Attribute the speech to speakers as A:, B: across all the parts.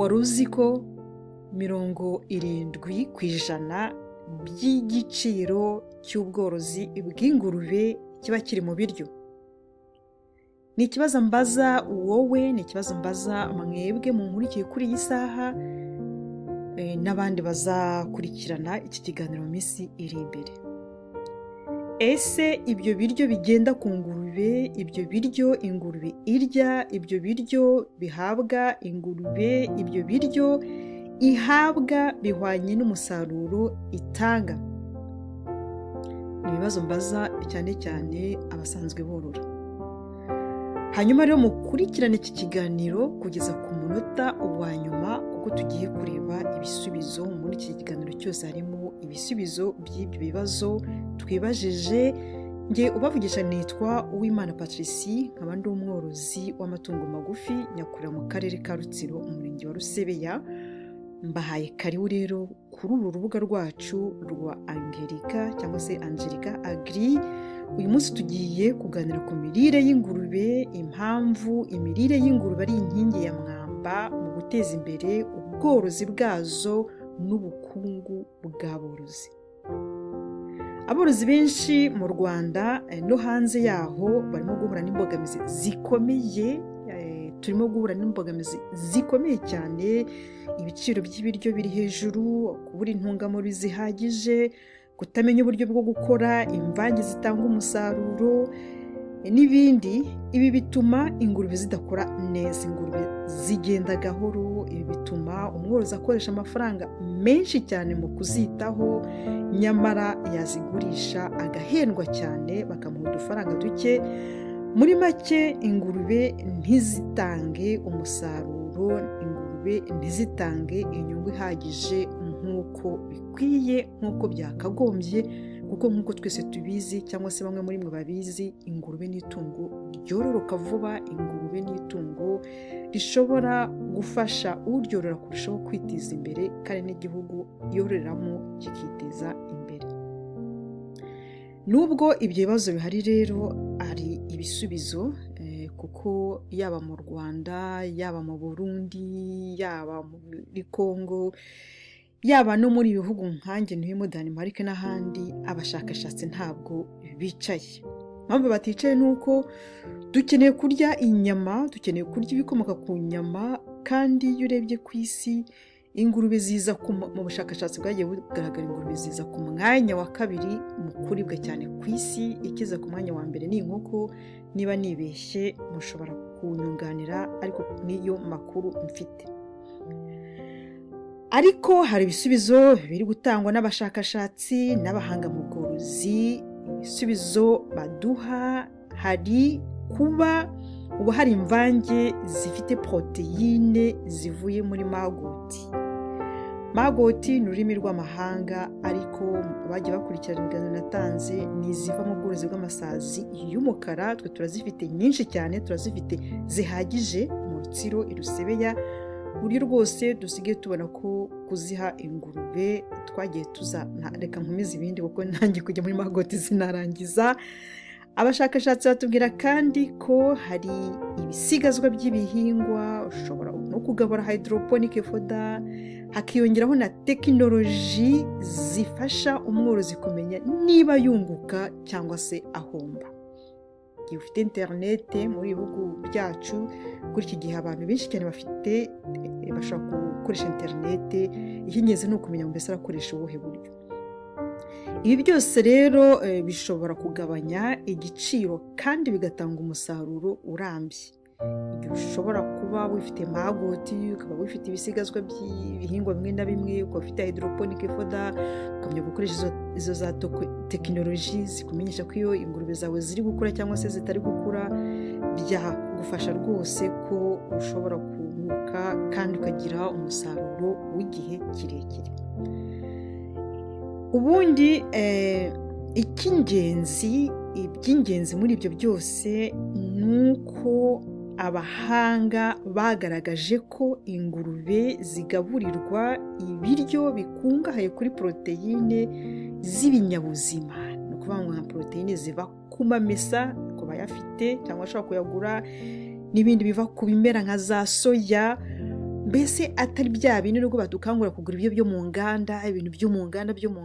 A: wari uzi ko 70% by'igiciro cy'ubworozi bw'ingurube kiba kiri mu biryo? Ni ikibazo mbaza wowe, ni ikibazo mbaza mwebwe munkurikiye kuri iyi saha, n'abandi bazakurikirana iki kiganiro mu minsi iri imbere. Ese ibyo biryo bigenda ku ngurube, ibyo biryo ingurube irya, ibyo biryo bihabwa ingurube, ibyo biryo ihabwa bihwanye n'umusaruro itanga? Ni ibibazo mbaza cyane cyane abasanzwe borora. Hanyuma rero mukurikirane iki kiganiro kugeza ku munota wa nyuma, kuko tugiye kureba ibisubizo. Muri iki kiganiro cyose harimo ibisubizo by'ibyo bibazo twibajije. Nge ubavugisha nitwa Uwimana Patricie, nkaba ndi umworozi w'amatungo magufi nyakurira mu karere ka Rutsiro, umurenge wa Rusebeya. Mbahaye karibu rero kuri uru rubuga rwacu rwa Angelica cyangwa se Angelica Agri. Uyu munsi tugiye kuganira ku mirire y'ingurube, impamvu imirire y'ingurube ari inkingi ya mwamba mu guteza imbere ubworozi bwazo n'ubukungu bw'aborozi. Aborozi benshi mu Rwanda no hanze yaho barimo guhura n'imbogamizi zikomeye. Turimo guhura n'imbogamizi zikomeye cyane, ibiciro by'ibiryo biri hejuru, kubura intungamubiri zihagije, kutamenya uburyo bwo gukora imvange zitanga umusaruro n'ibindi. Ibi bituma ingurube zidakora neza, ingurube zigenda gahoro. Ibi bituma umworozi akoresha amafaranga menshi cyane mu kuzitaho, nyamara yazigurisha agahendwa cyane bakamuha udufaranga duke. Muri make ingurube ntizitange umusaruro, ingurube ntizitange inyungu ihagije nk'uko bikwiye, nk'uko byakagombye, kuko nk'uko twese tubizi cyangwa se bamwe muri mwe babizi, ingurube ni itungo ryororoka vuba, ingurube ni itungo rishobora gufasha uryorora kurushaho kwiteza imbere, kandi n'igihugu yororeramo kikiteza imbere. Nubwo ibyo bibazo bihari rero, hari ibisubizo, kuko yaba mu Rwanda, yaba mu Burundi, yaba muri Congo, yaba no muri bihugu nkanjye ntuyemo Denmark n'ahandi, abashakashatsi ntabwo bicaye. Mpamvu baticaye nuko dukeneye kurya inyama, dukeneye kurya ibikomoka ku nyama, kandi iyo urebye ku isi ingurube ziza mu bushakashatsi bwagiye bugaragara, ingurube ziza ku mwanya wa kabiri mu kuribwa cyane ku isi. Ikiza ku mwanya wa mbere ni inkoko. Niba nibeshye mushobora kunyunganira, ariko niyo makuru mfite. Ariko hari ibisubizo biri gutangwa n'abashakashatsi n'abahanga mu bworozi. Ibisubizo baduha hari kuba ubu hari imvange zifite poroteyine zivuye muri magoti. Magoti ni ururimi rw'amahanga, ariko bagiye bakurikirana ibiganiro natanze, ni iziva mu bworozi bw'amasazi y'umukara. Twe turazifite nyinshi cyane, turazifite zihagije mu Rutsiro, i Rusebeya, buryo rwose dusigaye tubona ko kuziha ingurube twagiye reka nkomeze ibindi kuko nanjye kujya muri magoti zinarangiza. Abashakashatsi batubwira kandi ko hari ibisigazwa by'ibihingwa, ushobora no kugabura hydroponic foda, hakiyongeraho na tekinoloji zifasha umworozi kumenya niba yunguka cyangwa se ahomba. Igihe ufite interinete muri bihugu byacu, kuri iki gihe abantu benshi cyane bashobora gukoresha interinete. Icy'ingenzi ni ukumenya mbese arakoresha ubuhe buryo. Ibi byose rero bishobora kugabanya igiciro kandi bigatanga umusaruro urambye. Igihe ushobora kuba wifite magoti, ukaba wifite ibisigazwa by'ibihingwa bimwe na bimwe, ukaba ufite hydroponic foda, ukamenya gukoresha izo za tekinoloji zikumenyesha ko iyo ingurube zawe ziri gukura cyangwa se zitari gukura, byagufasha rwose ko ushobora kunguka kandi ukagira umusaruro w'igihe kirekire. Ubundi iby'ingenzi muri ibyo byose ni uko abahanga bagaragaje ko ingurube zigaburirwa ibiryo bikungahaye kuri poroteyine z'ibinyabuzima. Ni ukuvuga ngo nka poroteyine ziva ku mamesa ku bayafite cyangwa ashobora kuyagura, n'ibindi biva ku bimera nka za soya. mbese atari bya bindi nubwo badukangurira kugura ibyo byo mu nganda, ibintu byo mu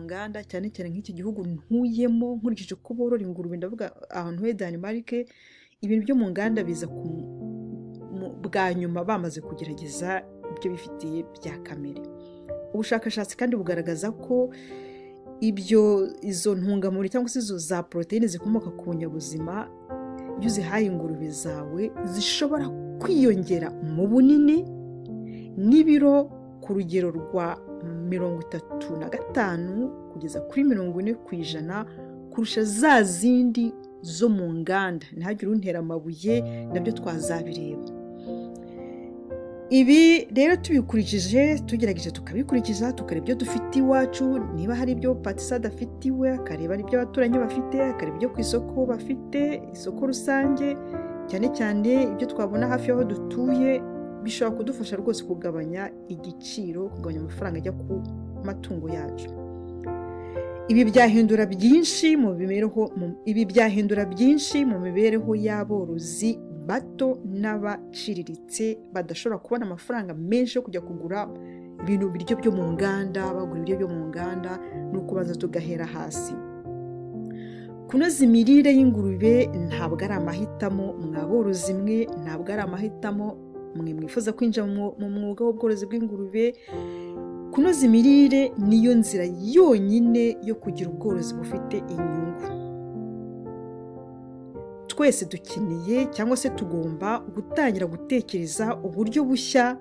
A: nganda cyane cyane nk'iki gihugu ntuyemo nkurikije ko borora ingurube, ndavuga ahantu he Denmark, ibintu byo mu nganda biza bwa nyuma bamaze kugerageza ibyo bifitiye bya kamere. Ubushakashatsi kandi bugaragaza ko izo ntungamubiri cyangwa se izo za poroteyine zikomoka ku binyabuzima iyo uzihaye ingurube zawe zishobora kwiyongera mu bunini n'ibiro ku rugero rwa 35 kugeza kuri 40% kurusha za zindi zo mu nganda. Ntihagire untera amabuye, nabyo twazabireba. Ibi rero tubikurikije, tugerageje tukabikurikiza, tukareba ibyo dufite iwacu, niba hari ibyo Patisa adafite iwe, akareba ibyo abaturanyi bafite, akareba ibyo ku isoko bafite, isoko rusange, cyane cyane ibyo twabona hafi y'aho dutuye, bishobora kudufasha rwose kugabanya igiciro, kugabanya amafaranga ajya ku matungo yacu. Ibi byahindura byinshi mu mibereho y'aborozi bato n'abaciriritse badashobora kubona amafaranga menshi yo kujya kugura ibiryo byo mu nganda, bagura ibiryo byo mu nganda, nuko baza tugahera hasi. Kunoza imirire y'ingurube ntabwo ari amahitamo, mwaborozi mwe, ntabwo ari amahitamo mwe mwifuza kwinjira mu mwuga w'ubworozi bw'ingurube. Kunoza imirire niyo nzira yonyine yo kugira ubworozi bufite inyungu. Twese dukeneye cyangwa se tugomba gutangira gutekereza uburyo bushya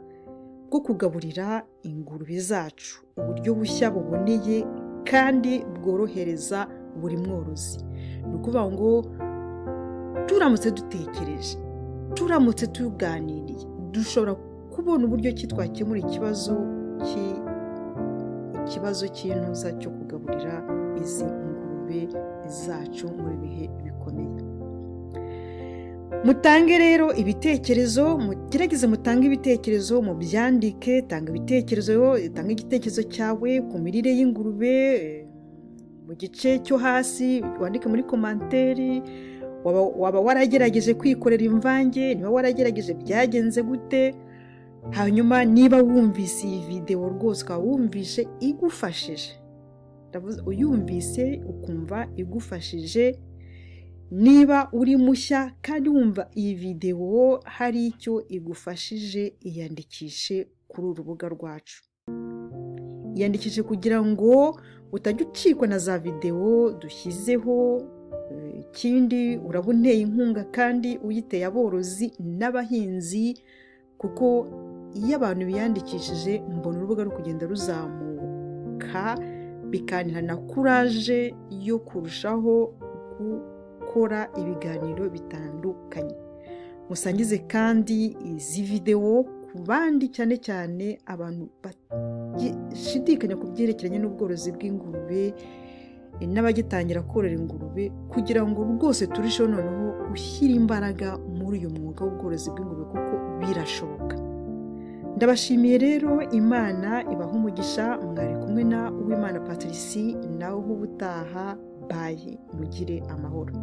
A: bwo kugaburira ingurube zacu, uburyo bushya buboneye kandi bworohereza buri mworozi. Ni ukuvuga ngo turamutse dutekereje, turamutse tuganiriye, dushobora kubona uburyo ki twakemura ikibazo cy'intuza cyo kugaburira izi ngurube zacu muri bihe bikomeye. Mutange rero ibitekerezo, mugerageze mutange ibitekerezo, mubyandike, tanga ibitekerezo, tanga igitekerezo cyawe ku mirire y'ingurube mu gice cyo hasi, wandike muri komanteri. Waba waragerageje kwikorera imvange, niba waragerageje byagenze gute? Hanyuma niba wumvise iyi video rwose ukaba wumvishe igufashije, uyumvise ukumva igufashije, niba uri mushya kandi wumva iyi video hari icyo igufashije, iyandikishe kuri uru rubuga rwacu. Iyandikishe kugira ngo utajya ucikwa na za video dushyizeho. Ikindi uraba unteye inkunga kandi uyiteye aborozi n'abahinzi, kuko iyo abantu biyandikishije mbona urubuga rwo kugenda ruzamuka, bikantera na courage yo kurushaho gukora ibiganiro bitandukanye. Musangize kandi izi video ku bandi, cyane cyane abantu bashidikanya ku byerekeranye n'ubworozi bw'ingurube n'abagitangira korora ingurube, kugira ngo rwose turusheho noneho gushyira imbaraga muri uyu mwuga w'ubworozi bw'ingurube, kuko birashoboka. Ndabashimiye rero, Imana ibaha umugisha. Mwari kumwe na Uwimana Patricie, naho ubutaha, baye, mugire amahoro.